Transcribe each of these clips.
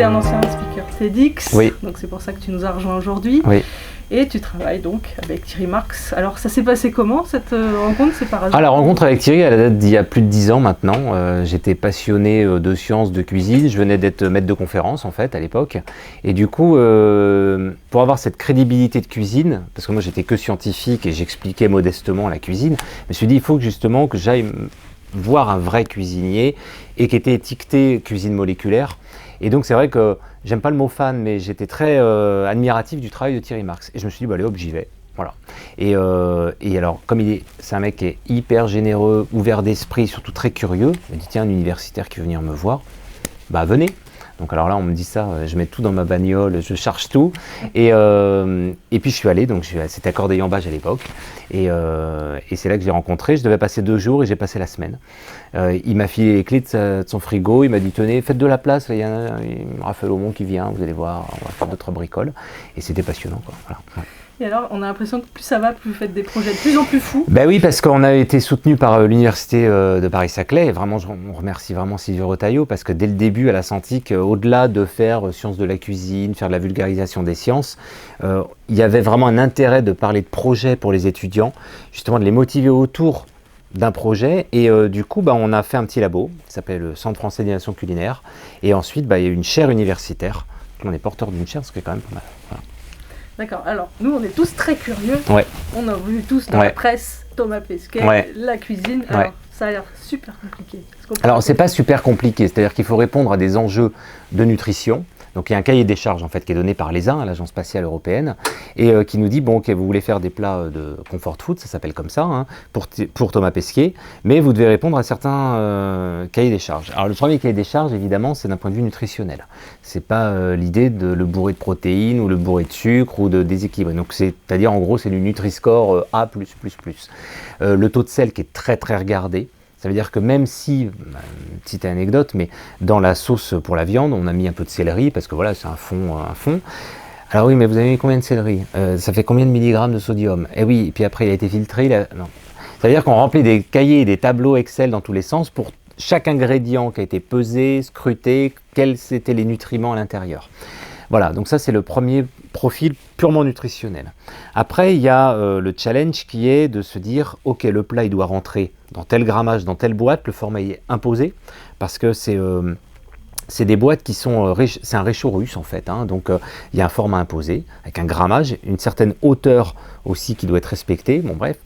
tu es un ancien speaker TEDx, Oui. donc c'est pour ça que tu nous as rejoint aujourd'hui. Oui. Et tu travailles donc avec Thierry Marx. Alors ça s'est passé comment cette rencontre? C'est par hasard? Ah, la rencontre avec Thierry, elle date d'il y a plus de 10 ans maintenant. J'étais passionné de sciences, de cuisine. Je venais d'être maître de conférence en fait à l'époque. Et du coup, pour avoir cette crédibilité de cuisine, parce que moi j'étais que scientifique et j'expliquais modestement la cuisine, je me suis dit il faut justement que j'aille voir un vrai cuisinier et qui était étiqueté cuisine moléculaire. Et donc c'est vrai que j'aime pas le mot fan, mais j'étais très admiratif du travail de Thierry Marx. Et je me suis dit, bah, allez hop, j'y vais. Voilà. Et alors, comme c'est un mec qui est hyper généreux, ouvert d'esprit, surtout très curieux, il m'a dit, tiens, un universitaire qui veut venir me voir, bah venez. Donc alors là, on me dit ça, je mets tout dans ma bagnole, je charge tout. Et puis je suis allé, donc c'était à Corday-en-Bage à l'époque. Et c'est là que j'ai rencontré. Je devais passer 2 jours et j'ai passé la semaine. Il m'a filé les clés de son frigo. Il m'a dit, tenez, faites de la place. Il y a Raphaël Aumont qui vient, vous allez voir, on va faire d'autres bricoles. Et c'était passionnant, quoi. Voilà. Et alors, on a l'impression que plus ça va, plus vous faites des projets de plus en plus fous. Ben oui, parce qu'on a été soutenu par l'université de Paris-Saclay. Et vraiment, on remercie vraiment Sylvie Retailleau parce que dès le début, elle a senti qu'au-delà de faire sciences de la cuisine, faire de la vulgarisation des sciences, il y avait vraiment un intérêt de parler de projets pour les étudiants, justement de les motiver autour d'un projet. Et du coup, on a fait un petit labo qui s'appelait le Centre français d'innovation culinaire. Et ensuite, il y a eu une chaire universitaire. On est porteur d'une chaire, ce qui est quand même pas mal. Voilà. D'accord, alors nous on est tous très curieux, Ouais. On a vu tous dans la presse Thomas Pesquet, la cuisine, alors ça a l'air super compliqué. Alors c'est pas super compliqué, c'est-à-dire qu'il faut répondre à des enjeux de nutrition. Donc il y a un cahier des charges en fait qui est donné par l'ESA, l'Agence spatiale européenne, et qui nous dit bon ok vous voulez faire des plats de comfort food, ça s'appelle comme ça, hein, pour Thomas Pesquet, mais vous devez répondre à certains cahiers des charges. Alors le premier cahier des charges évidemment c'est d'un point de vue nutritionnel. C'est pas l'idée de le bourrer de protéines ou le bourrer de sucre ou de déséquilibrer. Donc c'est-à-dire en gros c'est du Nutri-Score A+++. Le taux de sel qui est très très regardé. Ça veut dire que même si, une petite anecdote, mais dans la sauce pour la viande, on a mis un peu de céleri, parce que voilà, c'est un fond. Alors oui, mais vous avez mis combien de céleri? Ça fait combien de milligrammes de sodium? Eh oui, et puis après il a été filtré. Non. Ça veut dire qu'on remplit des cahiers, des tableaux Excel dans tous les sens pour chaque ingrédient qui a été pesé, scruté, quels étaient les nutriments à l'intérieur. Voilà, donc ça c'est le premier profil purement nutritionnel. Après, il y a le challenge qui est de se dire, ok, le plat il doit rentrer dans tel grammage, dans telle boîte, le format est imposé, parce que c'est des boîtes qui sont, c'est un réchaud russe en fait, hein, donc il y a un format imposé, avec un grammage, une certaine hauteur aussi qui doit être respectée, bon bref,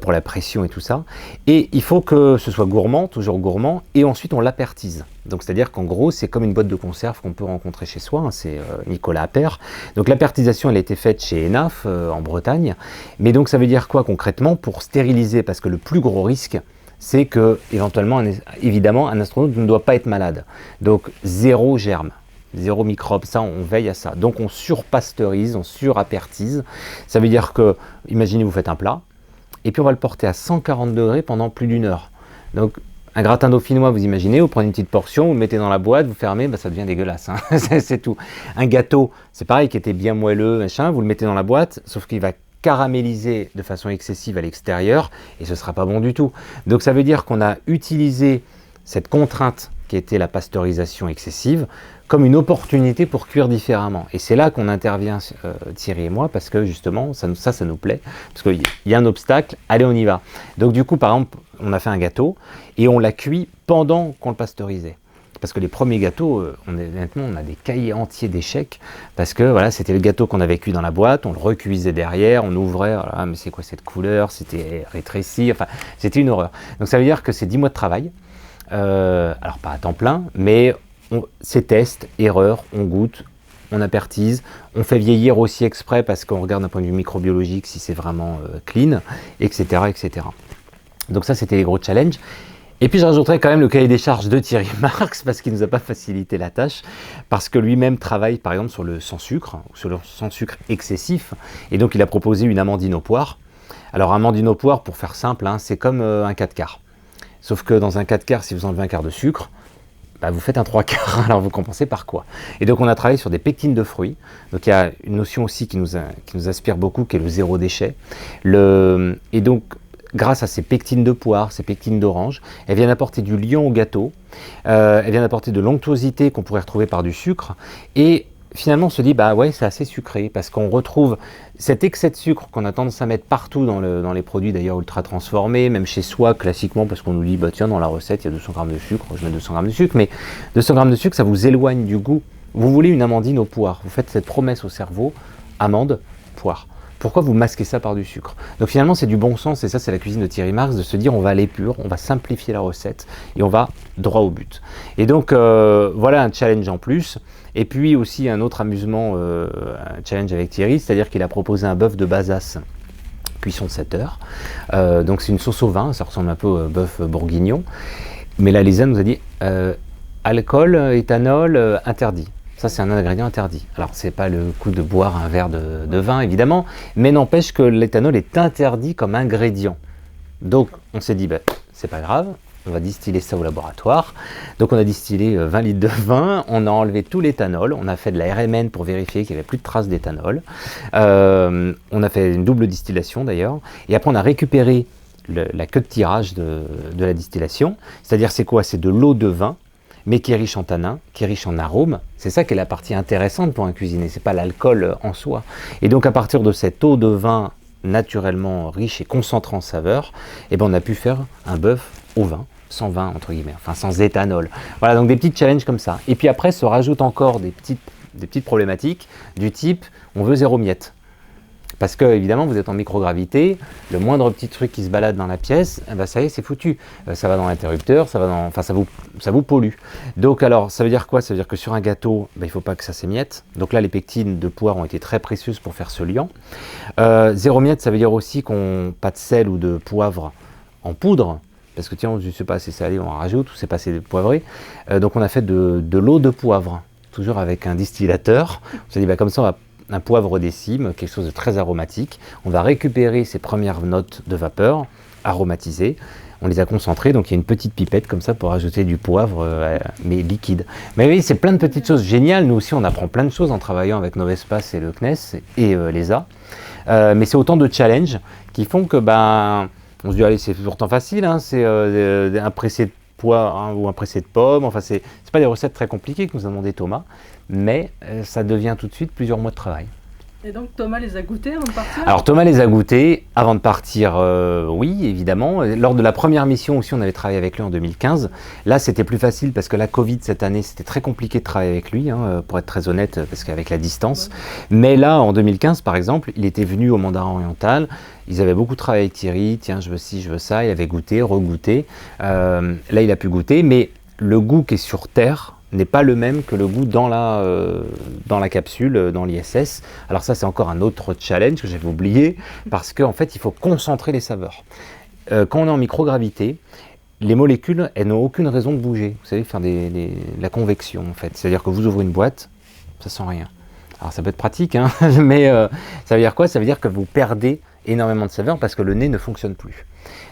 pour la pression et tout ça, et il faut que ce soit gourmand, toujours gourmand, et ensuite on l'apertise. Donc c'est-à-dire qu'en gros c'est comme une boîte de conserve qu'on peut rencontrer chez soi, hein, c'est Nicolas Appert. Donc l'apertisation elle a été faite chez ENAF en Bretagne, mais donc ça veut dire quoi concrètement? Pour stériliser, parce que le plus gros risque c'est que, éventuellement, évidemment, un astronaute ne doit pas être malade. Donc, 0 germe, 0 microbe, ça, on veille à ça. Donc, on surpasteurise, on surapertise. Ça veut dire que, imaginez, vous faites un plat, et puis on va le porter à 140 degrés pendant plus d'1 heure. Donc, un gratin dauphinois, vous imaginez, vous prenez une petite portion, vous le mettez dans la boîte, vous fermez, ça devient dégueulasse. Hein. C'est tout. Un gâteau, c'est pareil, qui était bien moelleux, machin, vous le mettez dans la boîte, sauf qu'il va caraméliser de façon excessive à l'extérieur et ce ne sera pas bon du tout. Donc ça veut dire qu'on a utilisé cette contrainte qui était la pasteurisation excessive comme une opportunité pour cuire différemment. Et c'est là qu'on intervient, Thierry et moi, parce que justement, ça nous plaît, parce qu'il y a un obstacle, allez on y va. Donc du coup, par exemple, on a fait un gâteau et on l'a cuit pendant qu'on le pasteurisait. Parce que les premiers gâteaux, honnêtement, on a des cahiers entiers d'échecs, parce que voilà, c'était le gâteau qu'on avait cuit dans la boîte, on le recuisait derrière, on ouvrait, voilà, mais c'est quoi cette couleur, c'était rétréci, enfin, c'était une horreur. Donc ça veut dire que c'est 10 mois de travail, alors pas à temps plein, mais c'est test, erreur, on goûte, on apertise, on fait vieillir aussi exprès, parce qu'on regarde d'un point de vue microbiologique si c'est vraiment clean, etc., etc. Donc ça, c'était les gros challenges. Et puis je rajouterais quand même le cahier des charges de Thierry Marx, parce qu'il ne nous a pas facilité la tâche, parce que lui-même travaille par exemple sur le sans sucre, ou sur le sans sucre excessif, et donc il a proposé une amandine aux poires. Alors amandine aux poires, pour faire simple, hein, c'est comme un 4/4. Sauf que dans un 4/4, si vous enlevez un quart de sucre, vous faites un 3/4, alors vous compensez par quoi? Et donc on a travaillé sur des pectines de fruits, donc il y a une notion aussi qui nous inspire beaucoup, qui est le zéro déchet. Et donc, grâce à ses pectines de poire, ses pectines d'orange, elles viennent apporter du liant au gâteau, elles viennent apporter de l'onctuosité qu'on pourrait retrouver par du sucre, et finalement on se dit, bah ouais, c'est assez sucré, parce qu'on retrouve cet excès de sucre qu'on a tendance à mettre partout dans les produits d'ailleurs ultra transformés, même chez soi classiquement, parce qu'on nous dit, bah tiens, dans la recette, il y a 200 grammes de sucre, je mets 200 grammes de sucre, mais 200 grammes de sucre, ça vous éloigne du goût. Vous voulez une amandine au poire, vous faites cette promesse au cerveau, amande, poire. Pourquoi vous masquez ça par du sucre? Donc finalement c'est du bon sens, et ça c'est la cuisine de Thierry Marx, de se dire on va aller pur, on va simplifier la recette et on va droit au but. Et donc voilà un challenge en plus. Et puis aussi un autre amusement, un challenge avec Thierry, c'est-à-dire qu'il a proposé un bœuf de Bazas, cuisson de 7 heures. Donc c'est une sauce au vin, ça ressemble un peu au bœuf bourguignon. Mais là Lisa nous a dit alcool, éthanol, interdit. Ça, c'est un ingrédient interdit. Alors, c'est pas le coup de boire un verre de vin, évidemment, mais n'empêche que l'éthanol est interdit comme ingrédient. Donc, on s'est dit, bah, c'est pas grave, on va distiller ça au laboratoire. Donc, on a distillé 20 litres de vin, on a enlevé tout l'éthanol, on a fait de la RMN pour vérifier qu'il n'y avait plus de traces d'éthanol. On a fait une double distillation, d'ailleurs. Et après, on a récupéré la queue de tirage de la distillation. C'est-à-dire, c'est quoi? C'est de l'eau de vin, mais qui est riche en tanins, qui est riche en arômes. C'est ça qui est la partie intéressante pour un cuisinier, c'est pas l'alcool en soi. Et donc à partir de cette eau de vin naturellement riche et concentrée en saveur, eh ben on a pu faire un bœuf au vin, sans vin entre guillemets, enfin sans éthanol. Voilà, donc des petits challenges comme ça. Et puis après se rajoutent encore des petites problématiques du type on veut 0 miette. Parce que, évidemment, vous êtes en microgravité, le moindre petit truc qui se balade dans la pièce, eh ben, ça y est, c'est foutu. Ça va dans l'interrupteur, ça vous pollue. Donc, alors, ça veut dire quoi? Ça veut dire que sur un gâteau, ben, il ne faut pas que ça s'émiette. Donc là, les pectines de poire ont été très précieuses pour faire ce liant. 0 miette, ça veut dire aussi pas de sel ou de poivre en poudre. Parce que tiens, je ne sais pas, c'est salé, on en rajoute, ou c'est pas assez poivré. Donc, on a fait de l'eau de poivre, toujours avec un distillateur. On s'est dit, ben, comme ça, on va un poivre des cimes, quelque chose de très aromatique. On va récupérer ces premières notes de vapeur aromatisées. On les a concentrées, donc il y a une petite pipette comme ça pour ajouter du poivre, mais liquide. Mais oui, c'est plein de petites choses géniales. Nous aussi, on apprend plein de choses en travaillant avec Novespace et le CNES et l'ESA. Mais c'est autant de challenges qui font que, on se dit, allez, c'est pourtant facile, hein, c'est un pressé de pois ou un pressé de pommes. Enfin, c'est pas des recettes très compliquées que nous a demandé Thomas, mais ça devient tout de suite plusieurs mois de travail. Et donc Thomas les a goûtés avant de partir? Alors Thomas les a goûtés avant de partir, oui évidemment. Lors de la première mission aussi, on avait travaillé avec lui en 2015. Là c'était plus facile parce que la Covid cette année, c'était très compliqué de travailler avec lui, hein, pour être très honnête, parce qu'avec la distance. Ouais. Mais là en 2015 par exemple, il était venu au Mandarin Oriental. Ils avaient beaucoup travaillé avec Thierry, tiens je veux ci, je veux ça. Il avait goûté, regoûté. Là il a pu goûter, mais le goût qui est sur Terre n'est pas le même que le goût dans la capsule, dans l'ISS. Alors ça, c'est encore un autre challenge que j'avais oublié, parce qu'en fait, il faut concentrer les saveurs. Quand on est en microgravité, les molécules, elles n'ont aucune raison de bouger. Vous savez, faire la convection, en fait. C'est-à-dire que vous ouvrez une boîte, ça sent rien. Alors ça peut être pratique, hein, mais ça veut dire quoi? Ça veut dire que vous perdez énormément de saveurs parce que le nez ne fonctionne plus.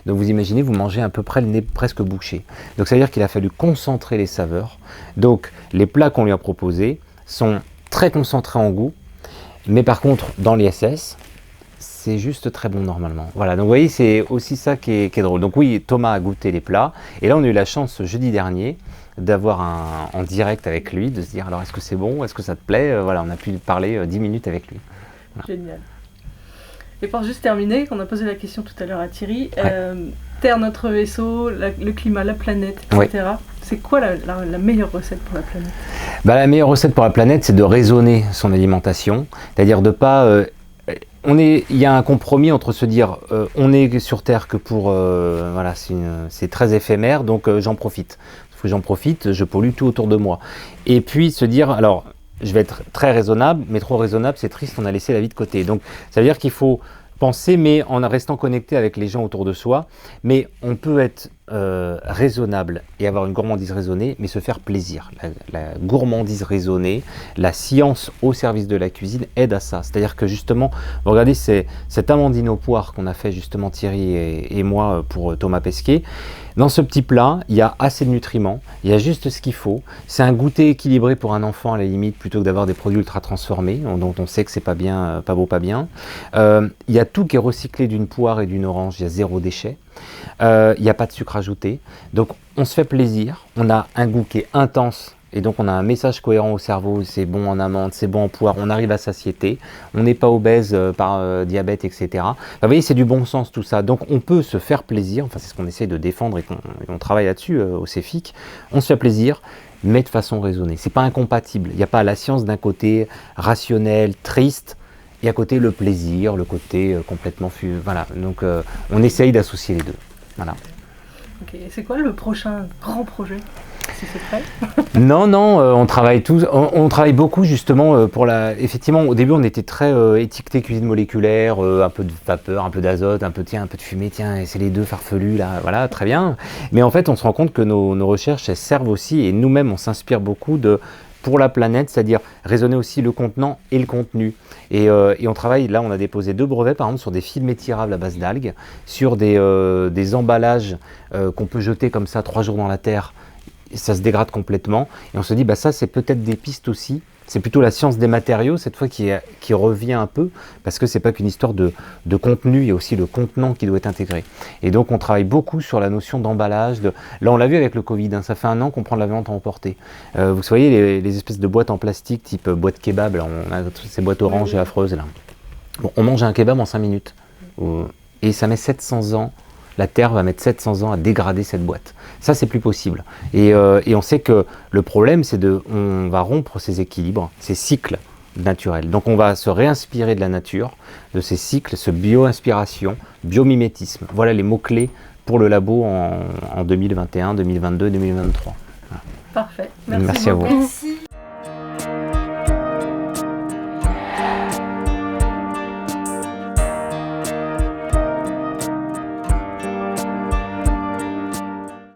Donc vous imaginez, vous mangez à peu près le nez presque bouché. Donc ça veut dire qu'il a fallu concentrer les saveurs. Donc les plats qu'on lui a proposés sont très concentrés en goût, mais par contre dans l'ISS, c'est juste très bon normalement. Voilà, donc vous voyez, c'est aussi ça qui est drôle. Donc oui, Thomas a goûté les plats, et là on a eu la chance jeudi dernier d'avoir en direct avec lui, de se dire alors est-ce que c'est bon, est-ce que ça te plaît, voilà, on a pu parler 10 minutes avec lui. Voilà. Génial. Et pour juste terminer, qu'on a posé la question tout à l'heure à Thierry, ouais. Terre, notre vaisseau, le climat, la planète, etc. Oui. C'est quoi la meilleure recette pour la planète? La meilleure recette pour la planète, c'est de raisonner son alimentation, c'est-à-dire de pas... il y a un compromis entre se dire on est sur Terre que pour... voilà, c'est très éphémère, donc j'en profite. Il faut que j'en profite, je pollue tout autour de moi. Et puis se dire, alors... Je vais être très raisonnable, mais trop raisonnable, c'est triste, on a laissé la vie de côté. Donc, ça veut dire qu'il faut penser, mais en restant connecté avec les gens autour de soi. Mais on peut être raisonnable et avoir une gourmandise raisonnée, mais se faire plaisir. La gourmandise raisonnée, la science au service de la cuisine aide à ça. C'est-à-dire que justement, vous regardez cette amandine aux poires qu'on a fait justement Thierry et moi pour Thomas Pesquet. Dans ce petit plat, il y a assez de nutriments, il y a juste ce qu'il faut. C'est un goûter équilibré pour un enfant à la limite, plutôt que d'avoir des produits ultra transformés, dont on sait que c'est pas bien, pas beau, pas bien. Il y a tout qui est recyclé d'une poire et d'une orange, il y a 0 déchet. Il n'y a pas de sucre ajouté. Donc on se fait plaisir, on a un goût qui est intense. Et donc on a un message cohérent au cerveau, c'est bon en amande, c'est bon en poire, on arrive à satiété, on n'est pas obèse par diabète, etc. Enfin, vous voyez, c'est du bon sens tout ça. Donc on peut se faire plaisir, enfin c'est ce qu'on essaie de défendre et qu'on travaille là-dessus au CEFIC. On se fait plaisir, mais de façon raisonnée. C'est pas incompatible. Il n'y a pas la science d'un côté rationnel, triste, et à côté le plaisir, le côté complètement voilà. Donc on essaye d'associer les deux. Voilà. Ok, c'est quoi le prochain grand projet? Si c'est prêt. Non, on travaille tous, on travaille beaucoup justement pour effectivement, au début on était très étiqueté cuisine moléculaire, un peu de vapeur, un peu d'azote, un peu de fumée, tiens, c'est les deux farfelus là, voilà, très bien. Mais en fait on se rend compte que nos recherches, elles servent aussi, et nous-mêmes on s'inspire beaucoup pour la planète, c'est-à-dire raisonner aussi le contenant et le contenu. Et on travaille, là on a déposé 2 brevets par exemple sur des films étirables à base d'algues, sur des emballages qu'on peut jeter comme ça 3 jours dans la terre. Ça se dégrade complètement, et on se dit, bah ça c'est peut-être des pistes aussi, c'est plutôt la science des matériaux cette fois qui revient un peu, parce que c'est pas qu'une histoire de contenu, il y a aussi le contenant qui doit être intégré. Et donc on travaille beaucoup sur la notion d'emballage, là on l'a vu avec le Covid, hein, ça fait 1 an qu'on prend de la viande à emporter. Vous voyez les espèces de boîtes en plastique type boîte kebab, là, on a ces boîtes oranges et affreuses là. Bon, on mange un kebab en 5 minutes, et ça met 700 ans. La Terre va mettre 700 ans à dégrader cette boîte. Ça, c'est plus possible. Et on sait que le problème, c'est on va rompre ces équilibres, ces cycles naturels. Donc on va se réinspirer de la nature, de ces cycles, ce bio-inspiration, biomimétisme. Voilà les mots-clés pour le labo en 2021, 2022, 2023. Voilà. Parfait. Merci à vous. Merci.